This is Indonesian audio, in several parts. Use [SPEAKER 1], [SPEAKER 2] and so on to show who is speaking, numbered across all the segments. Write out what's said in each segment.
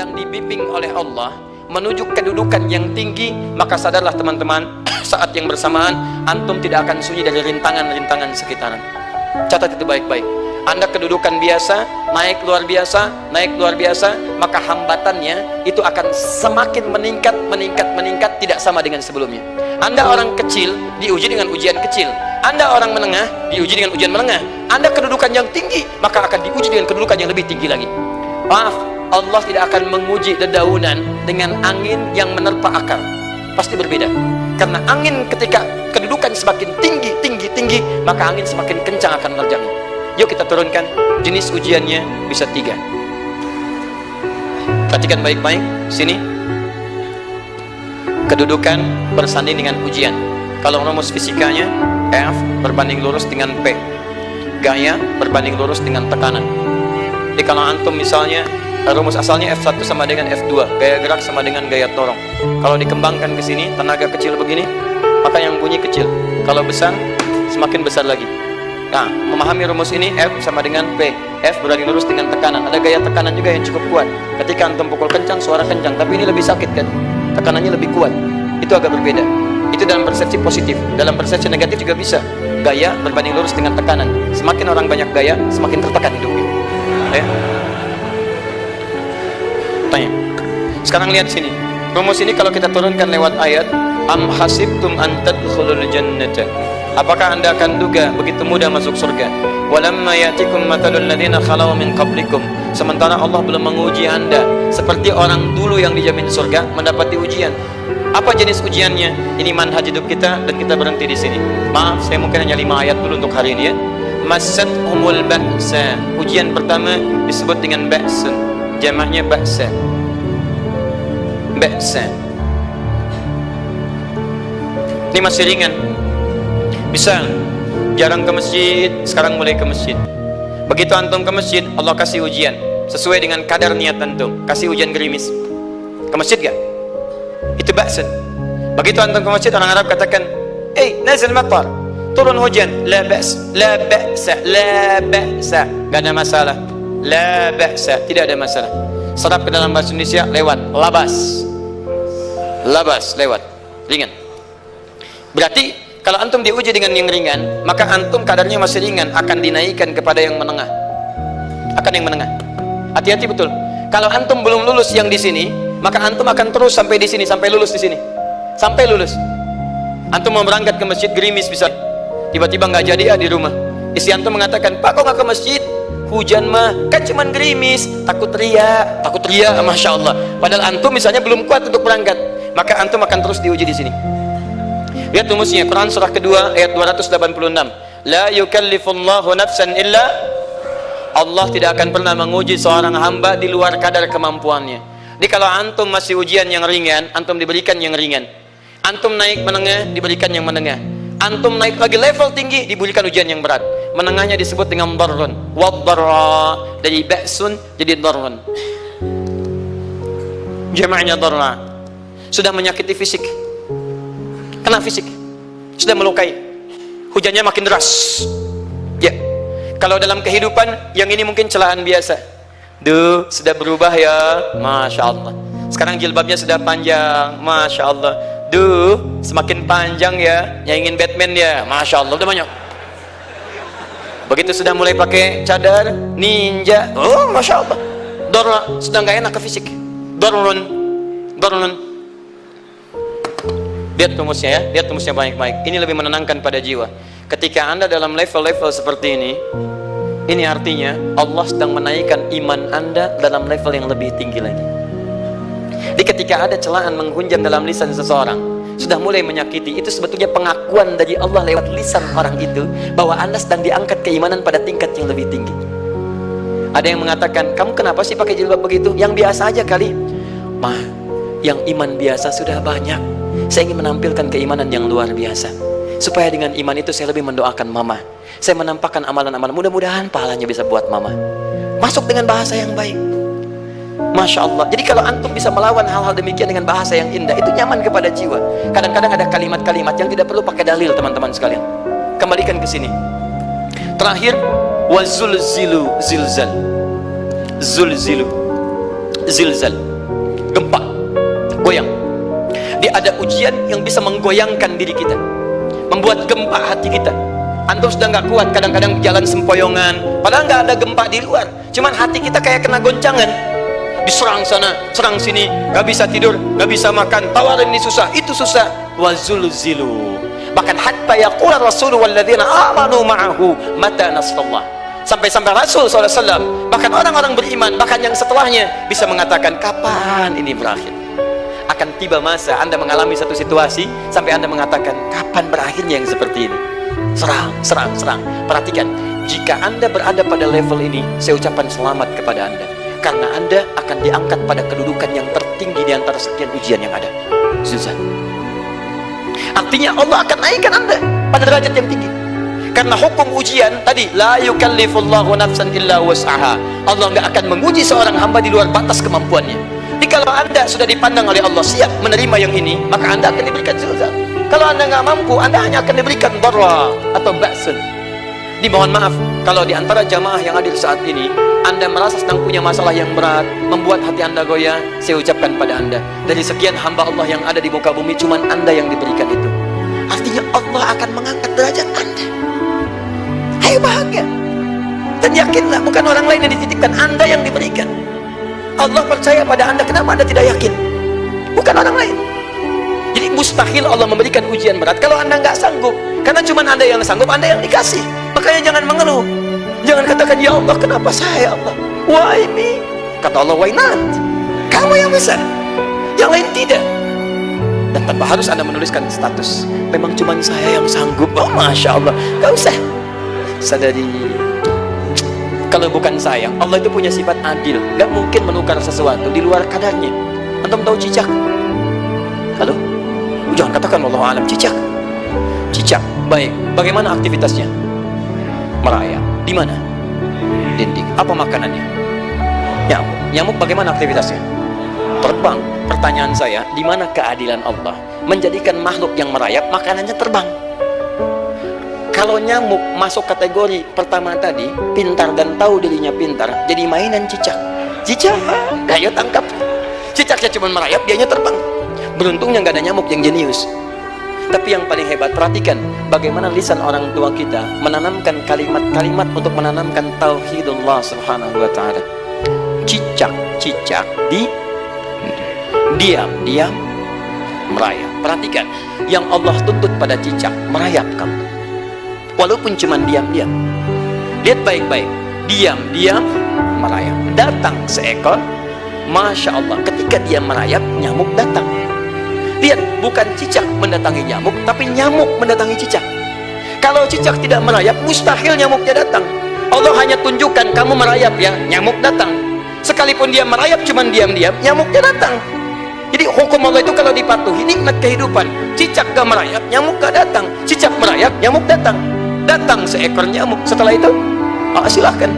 [SPEAKER 1] sedang dibimbing oleh Allah menuju kedudukan yang tinggi, maka sadarlah teman-teman, saat yang bersamaan antum tidak akan sunyi dari rintangan-rintangan sekitaran. Catat itu baik-baik. Anda kedudukan biasa, naik luar biasa, maka hambatannya itu akan semakin meningkat, tidak sama dengan sebelumnya. Anda orang kecil, diuji dengan ujian kecil. Anda orang menengah, diuji dengan ujian menengah. Anda kedudukan yang tinggi, maka akan diuji dengan kedudukan yang lebih tinggi lagi. Maaf, Allah tidak akan menguji dedaunan dengan angin yang menerpa akar. Pasti berbeda. Karena angin ketika kedudukan semakin tinggi, maka angin semakin kencang akan menerjangnya. Yuk kita turunkan, jenis ujiannya bisa 3. Perhatikan baik-baik, sini. Kedudukan bersanding dengan ujian. Kalau rumus fisikanya, F berbanding lurus dengan P. Gaya berbanding lurus dengan tekanan. Jadi kalau antum misalnya, rumus asalnya F1 sama dengan F2, gaya gerak sama dengan gaya dorong. Kalau dikembangkan ke sini, tenaga kecil begini, maka yang bunyi kecil. Kalau besar, semakin besar lagi. Nah, memahami rumus ini, F sama dengan P. F berbanding lurus dengan tekanan. Ada gaya tekanan juga yang cukup kuat. Ketika antum pukul kencang, suara kencang, tapi ini lebih sakit kan? Tekanannya lebih kuat. Itu agak berbeda. Itu dalam persepsi positif. Dalam persepsi negatif juga bisa. Gaya berbanding lurus dengan tekanan. Semakin orang banyak gaya, semakin tertekan hidupnya. Ya. Tanya. Sekarang lihat sini. Rumus ini kalau kita turunkan lewat ayat, am hasibtum an tadkhulul jannata. Apakah anda akan duga begitu mudah masuk surga? Walamma ya'tikum mathalul ladzina khalaw min qablikum. Sementara Allah belum menguji anda seperti orang dulu yang dijamin surga mendapati ujian. Apa jenis ujiannya? Ini manhaj hidup kita dan kita berhenti di sini. Maaf, saya mungkin hanya 5 ayat dulu untuk hari ini ya. Massatuhumul ba'sa. Ujian pertama disebut dengan ba'sun. Jamaknya ba'sa. Ba'sa. Ini masih ringan. Bisa jarang ke masjid, sekarang mulai ke masjid. Begitu antum ke masjid, Allah kasih ujian sesuai dengan kadar niat antum. Kasih hujan gerimis. Ke masjid gak? Itu ba'sun. Begitu antum ke masjid, orang Arab katakan, nazal matar, turun hujan. La ba's, la ba'sa, la ba'sa. Gak ada masalah. La ba'sa, tidak ada masalah. Serap ke dalam bahasa Indonesia lewat labas. Labas lewat, ringan. Berarti kalau antum diuji dengan yang ringan, maka antum kadarnya masih ringan, akan dinaikkan kepada yang menengah. Akan yang menengah. Hati-hati betul. Kalau antum belum lulus yang di sini, maka antum akan terus sampai di sini, sampai lulus di sini. Sampai lulus. Antum mau berangkat ke masjid gerimis bisa. Tiba-tiba nggak jadi ya di rumah. Istri antum mengatakan, "Pak, kok nggak ke masjid? Hujan mah, kan cuman gerimis, takut teriak, masya Allah." Padahal antum misalnya belum kuat untuk berangkat, maka antum akan terus diuji di sini. Lihat rumusnya, Quran surah kedua ayat 286. La yukallifullahu nafsan illa. Allah tidak akan pernah menguji seorang hamba di luar kadar kemampuannya. Jadi kalau antum masih ujian yang ringan, antum diberikan yang ringan. Antum naik menengah, diberikan yang menengah. Antum naik lagi level tinggi, diberikan ujian yang berat. Menengahnya disebut dengan darrun. Waddarra, dari ba'sun jadi darrun. Jamaknya darra. Sudah menyakiti fisik. Kena fisik, sudah melukai, hujannya makin deras. Ya, kalau dalam kehidupan yang ini mungkin celaan biasa. Duh, sudah berubah ya, masya Allah. Sekarang jilbabnya sudah panjang, masya Allah. Duh, semakin panjang ya, yang ingin Batman ya, masya Allah, udah banyak. Begitu sudah mulai pakai cadar ninja, oh masya Allah. Dorra, sudah nggak enak ke fisik. Dorrun. Lihat rumusnya ya, lihat rumusnya baik-baik. Ini lebih menenangkan pada jiwa. Ketika anda dalam level-level seperti ini artinya Allah sedang menaikkan iman anda dalam level yang lebih tinggi lagi. Jadi ketika ada celaan menghunjam dalam lisan seseorang, sudah mulai menyakiti, itu sebetulnya pengakuan dari Allah lewat lisan orang itu, bahwa anda sedang diangkat keimanan pada tingkat yang lebih tinggi. Ada yang mengatakan, kamu kenapa sih pakai jilbab begitu? Yang biasa aja kali. Mah, yang iman biasa sudah banyak. Saya ingin menampilkan keimanan yang luar biasa, supaya dengan iman itu saya lebih mendoakan mama. Saya menampakkan amalan-amalan, mudah-mudahan pahalanya bisa buat mama. Masuk dengan bahasa yang baik, masya Allah. Jadi kalau antum bisa melawan hal-hal demikian dengan bahasa yang indah, itu nyaman kepada jiwa. Kadang-kadang ada kalimat-kalimat yang tidak perlu pakai dalil, teman-teman sekalian. Kembalikan ke sini. Terakhir, wazulzilu zilzal. Zulzilu zilzal. gempa, goyang. Dia ada ujian yang bisa menggoyangkan diri kita, membuat gempa hati kita. Antum sudah nggak kuat, kadang-kadang jalan sempoyongan, padahal nggak ada gempa di luar, cuman hati kita kayak kena goncangan, diserang sana, serang sini, nggak bisa tidur, nggak bisa makan, tawarin ini susah, itu susah. Wazulzilu, bahkan hatta yaqula Rasulullah walladzina amanu ma'ahu mata nasrullah, sampai-sampai Rasul SAW, bahkan orang-orang beriman, bahkan yang setelahnya bisa mengatakan, kapan ini berakhir? Akan tiba masa Anda mengalami satu situasi sampai Anda mengatakan, kapan berakhirnya yang seperti ini? Serang, serang, serang. Perhatikan, jika Anda berada pada level ini, saya ucapkan selamat kepada Anda, karena Anda akan diangkat pada kedudukan yang tertinggi di antara sekian ujian yang ada. Susah. Artinya Allah akan naikkan Anda pada derajat yang tinggi. Karena hukum ujian tadi, la yukallifullahu nafsan illa wus'aha. Allah nggak akan menguji seorang hamba di luar batas kemampuannya. Jadi kalau Anda sudah dipandang oleh Allah siap menerima yang ini, maka Anda akan diberikan zilzal. Kalau Anda nggak mampu, Anda hanya akan diberikan darra atau ba'sun. Dimohon maaf kalau di antara jamaah yang hadir saat ini Anda merasa sedang punya masalah yang berat, membuat hati Anda goyah. Saya ucapkan pada Anda, dari sekian hamba Allah yang ada di muka bumi, cuman Anda yang diberikan itu. Artinya Allah akan mengangkat derajat Anda. Ayo bahagia dan yakinlah, bukan orang lain yang dititipkan, Anda yang diberikan. Allah percaya pada Anda, kenapa Anda tidak yakin? Bukan orang lain. Jadi mustahil Allah memberikan ujian berat kalau Anda nggak sanggup, karena cuma Anda yang sanggup, Anda yang dikasih. Makanya jangan mengeluh, jangan katakan, ya Allah kenapa saya, Allah, why me? Kata Allah, why not? Kamu yang bisa, yang lain tidak. Dan tanpa harus Anda menuliskan status, memang cuma saya yang sanggup. Oh Masya Allah, gak usah. Sadari, kalau bukan sayang, Allah itu punya sifat adil, gak mungkin menukar sesuatu di luar kadarnya. Antum tahu cicak? Halo? Jangan katakan wallahu alam, cicak. Cicak, baik. Bagaimana aktivitasnya? Merayap. Di mana? Dinding. Apa makanannya? Nyamuk. Nyamuk bagaimana aktivitasnya? Terbang. Pertanyaan saya, di mana keadilan Allah menjadikan makhluk yang merayap makanannya terbang? Kalau nyamuk masuk kategori pertama tadi, pintar dan tahu dirinya pintar, jadi mainan cicak. Cicak, ayo tangkap. Cicaknya cuma merayap, dianya terbang. Beruntungnya nggak ada nyamuk yang jenius. Tapi yang paling hebat, perhatikan bagaimana lisan orang tua kita menanamkan kalimat-kalimat untuk menanamkan tauhidullah subhanahu wa ta'ala. Cicak-cicak diam-diam merayap. Perhatikan, yang Allah tuntut pada cicak, merayap kamu, walaupun cuma diam-diam. Lihat baik-baik, diam-diam merayap. Datang seekor, Masya Allah, ketika dia merayap, nyamuk datang. Lihat, bukan cicak mendatangi nyamuk, tapi nyamuk mendatangi cicak. Kalau cicak tidak merayap, mustahil nyamuknya datang. Allah hanya tunjukkan kamu merayap ya, nyamuk datang. Sekalipun dia merayap cuman diam-diam, nyamuknya datang. Jadi hukum Allah itu kalau dipatuhi, nikmat kehidupan. Cicak gak merayap, nyamuk gak datang. Cicak merayap, nyamuk datang. Datang seekor nyamuk. Setelah itu, silahkan.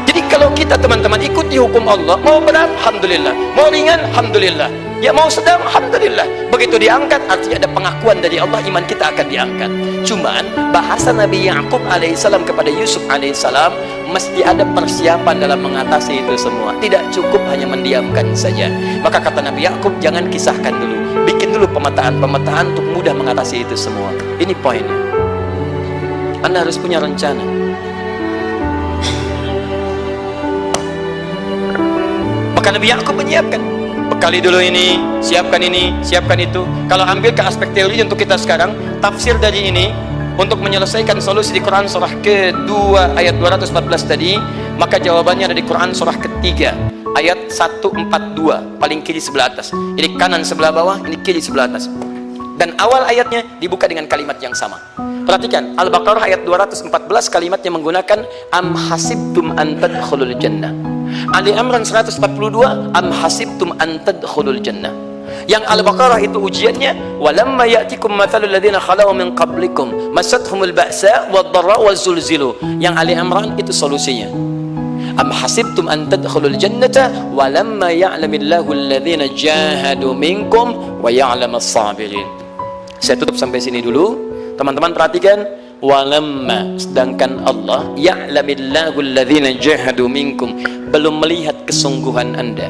[SPEAKER 1] Jadi kalau kita teman-teman ikuti hukum Allah, mau berat, alhamdulillah, mau ringan, alhamdulillah, ya mau sedang, alhamdulillah. Begitu diangkat, artinya ada pengakuan dari Allah, iman kita akan diangkat. Cuman bahasa Nabi Ya'qub alaihissalam kepada Yusuf alaihissalam, mesti ada persiapan dalam mengatasi itu semua. Tidak cukup hanya mendiamkan saja. Maka kata Nabi Ya'qub, jangan kisahkan dulu, bikin dulu pemetaan-pemetaan untuk mudah mengatasi itu semua. Ini poinnya. Anda harus punya rencana. Maka Nabi Ya'qub menyiapkan, bekali dulu ini, siapkan itu. Kalau ambil ke aspek teori untuk kita sekarang, tafsir dari ini untuk menyelesaikan solusi di Quran surah kedua ayat 214 tadi, maka jawabannya ada di Quran surah ketiga ayat 142, paling kiri sebelah atas. Ini kanan sebelah bawah, ini kiri sebelah atas. Dan awal ayatnya dibuka dengan kalimat yang sama. Perhatikan, Al-Baqarah ayat 214 kalimatnya menggunakan am hasibtum an tadkhulul jannah. Ali Imran 142 am hasibtum an tadkhulul jannah. Yang Al-Baqarah itu ujiannya, walamma ya'tikum mathalul ladzina khalau min qablikum masathumul ba'sa wad-dharra wazulzilu. Yang Ali Imran itu solusinya. Am hasibtum an tadkhulul jannata walamma ya'lamillahu alladzina jahadu minkum wa ya'lamas sabirin. Saya tutup sampai sini dulu. Teman-teman perhatikan, walamma, sedangkan Allah ya'lamillahu alladhina jahadu minkum, belum melihat kesungguhan Anda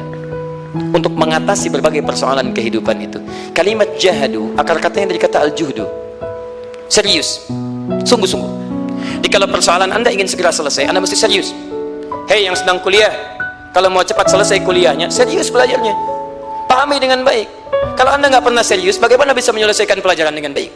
[SPEAKER 1] untuk mengatasi berbagai persoalan kehidupan itu. Kalimat jahadu, akar katanya dari kata al-juhdu, serius, sungguh-sungguh. Jadi kalau persoalan Anda ingin segera selesai, Anda mesti serius. Hei yang sedang kuliah, kalau mau cepat selesai kuliahnya, serius belajarnya, pahami dengan baik. Kalau Anda nggak pernah serius, bagaimana bisa menyelesaikan pelajaran dengan baik?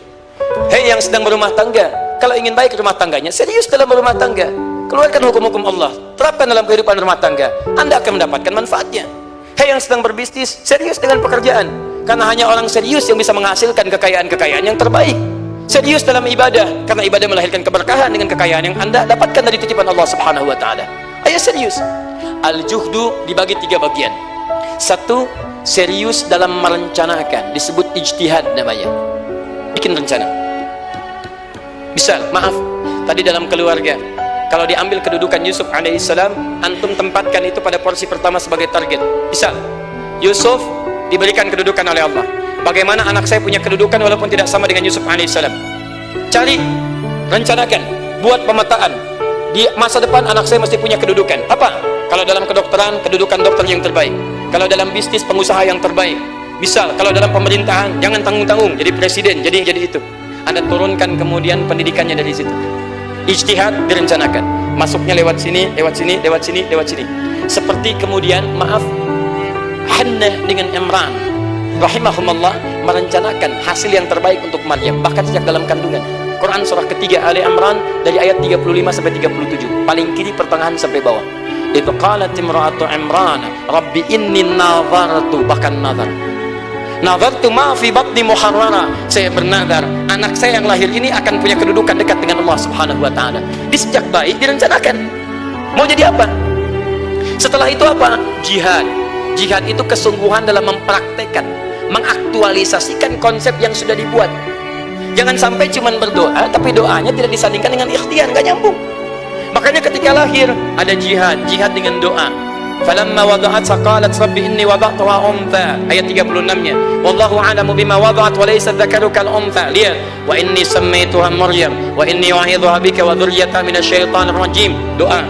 [SPEAKER 1] Hei yang sedang berumah tangga, kalau ingin baik rumah tangganya, serius dalam berumah tangga, keluarkan hukum-hukum Allah, terapkan dalam kehidupan rumah tangga, Anda akan mendapatkan manfaatnya. Hei yang sedang berbisnis, serius dengan pekerjaan, karena hanya orang serius yang bisa menghasilkan kekayaan-kekayaan yang terbaik. Serius dalam ibadah, karena ibadah melahirkan keberkahan dengan kekayaan yang Anda dapatkan dari titipan Allah Subhanahu wa Ta'ala. Ayo serius. Al-juhdu dibagi 3 bagian. 1, serius dalam merencanakan, disebut ijtihad namanya, bikin rencana. Misal, maaf, tadi dalam keluarga, kalau diambil kedudukan Yusuf alaihissalam, antum tempatkan itu pada porsi pertama sebagai target. Misal, Yusuf diberikan kedudukan oleh Allah, bagaimana anak saya punya kedudukan walaupun tidak sama dengan Yusuf alaihissalam. Cari, rencanakan, buat pemetaan, di masa depan anak saya mesti punya kedudukan apa? Kalau dalam kedokteran, kedudukan dokter yang terbaik. Kalau dalam bisnis, pengusaha yang terbaik. Misal, kalau dalam pemerintahan, jangan tanggung-tanggung jadi presiden, jadi itu. Anda turunkan kemudian pendidikannya dari situ. Ijtihad direncanakan, masuknya lewat sini, lewat sini, lewat sini, lewat sini. Seperti kemudian, maaf, Hannah dengan Imran rahimahumullah merencanakan hasil yang terbaik untuk Maryam, bahkan sejak dalam kandungan. Quran surah ketiga Ali Imran dari ayat 35 sampai 37, paling kiri pertengahan sampai bawah. Idh qalat imra'atu Imran rabbi inni nazartu, bahkan nazartu ma fi batni muharrara, saya bernazar anak saya yang lahir ini akan punya kedudukan dekat dengan Allah Subhanahu wa Ta'ala. Di sejak bayi direncanakan mau jadi apa. Setelah itu apa? Jihad. Jihad itu kesungguhan dalam mempraktekkan, mengaktualisasikan konsep yang sudah dibuat. Jangan sampai cuma berdoa tapi doanya tidak disandingkan dengan ikhtiar, nggak nyambung. Makanya ketika lahir ada jihad dengan doa. Falamma wada'at saqalat rabbi inni wada'tuha untha, ayat 36-nya. Wallahu a'lamu bima wada'at wa laysa dzakaru kal untha. Lihat, wa inni sammaituha Maryam wa inni u'idhuha bika wa dzurriyyataha minasyaitonir rajim. Doa.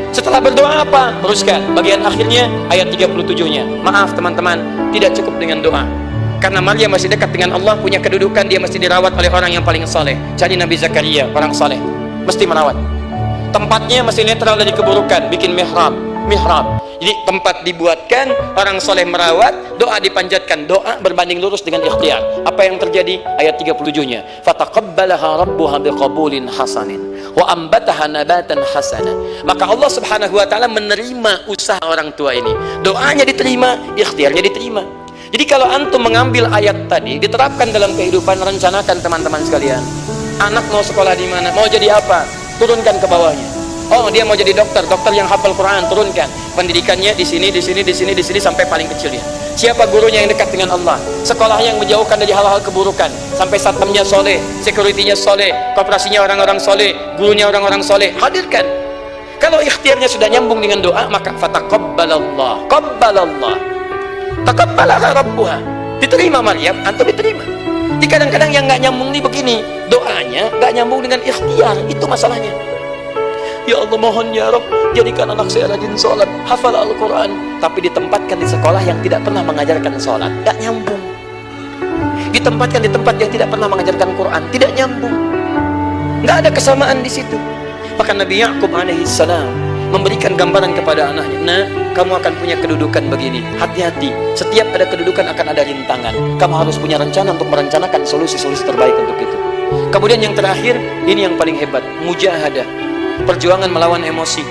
[SPEAKER 1] Setelah berdoa apa? Teruskan bagian akhirnya ayat 37-nya. Maaf teman-teman, tidak cukup dengan doa. Karena Maryam masih dekat dengan Allah, punya kedudukan, dia mesti dirawat oleh orang yang paling saleh. Cari Nabi Zakaria, orang saleh, mesti merawat. Tempatnya mesti netral dari keburukan, bikin mihrab. Jadi tempat dibuatkan, orang soleh merawat, doa dipanjatkan, doa berbanding lurus dengan ikhtiar. Apa yang terjadi? Ayat 37-nya. Fataqabbalaha rabbuha biqabulin hasanin wa ambataha nabatan hasana. Maka Allah Subhanahu wa Ta'ala menerima usaha orang tua ini. Doanya diterima, ikhtiarnya diterima. Jadi kalau antum mengambil ayat tadi, diterapkan dalam kehidupan, rencanakan teman-teman sekalian. Anak mau sekolah di mana? Mau jadi apa? Turunkan ke bawahnya. Oh, dia mau jadi dokter yang hafal Quran, turunkan pendidikannya di sini sampai paling kecilnya. Siapa gurunya yang dekat dengan Allah, sekolah yang menjauhkan dari hal-hal keburukan, sampai satpamnya soleh, securitynya soleh, koperasinya orang-orang soleh, gurunya orang-orang soleh, hadirkan. Kalau ikhtiarnya sudah nyambung dengan doa, maka fataqabbalallah, taqabbalaha rabbuha, diterima Maryam, antum diterima. Jadi kadang-kadang yang nggak nyambung nih begini, doanya nggak nyambung dengan ikhtiar, itu masalahnya. Ya Allah, mohon ya Rabb, jadikan anak saya rajin sholat, hafal Al-Quran, tapi ditempatkan di sekolah yang tidak pernah mengajarkan sholat, tidak nyambung. Ditempatkan di tempat yang tidak pernah mengajarkan Quran, tidak nyambung. Nggak ada kesamaan di situ. Maka Nabi Ya'qub alaihissalam memberikan gambaran kepada anaknya, nah, kamu akan punya kedudukan begini, hati-hati, setiap ada kedudukan akan ada rintangan, kamu harus punya rencana untuk merencanakan solusi-solusi terbaik untuk itu. Kemudian yang terakhir, ini yang paling hebat, mujahadah, perjuangan melawan emosi.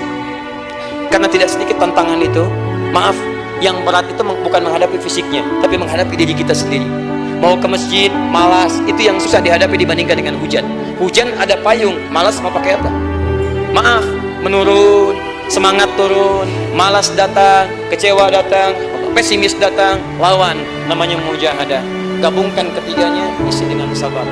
[SPEAKER 1] Karena tidak sedikit tantangan itu, maaf, yang berat itu bukan menghadapi fisiknya, tapi menghadapi diri kita sendiri. Mau ke masjid, malas, itu yang susah dihadapi dibandingkan dengan hujan. Hujan ada payung, malas mau pakai apa? Maaf, menurun, semangat turun, malas datang, kecewa datang, pesimis datang, lawan, namanya mujahadah. Gabungkan ketiganya, isi dengan sabar.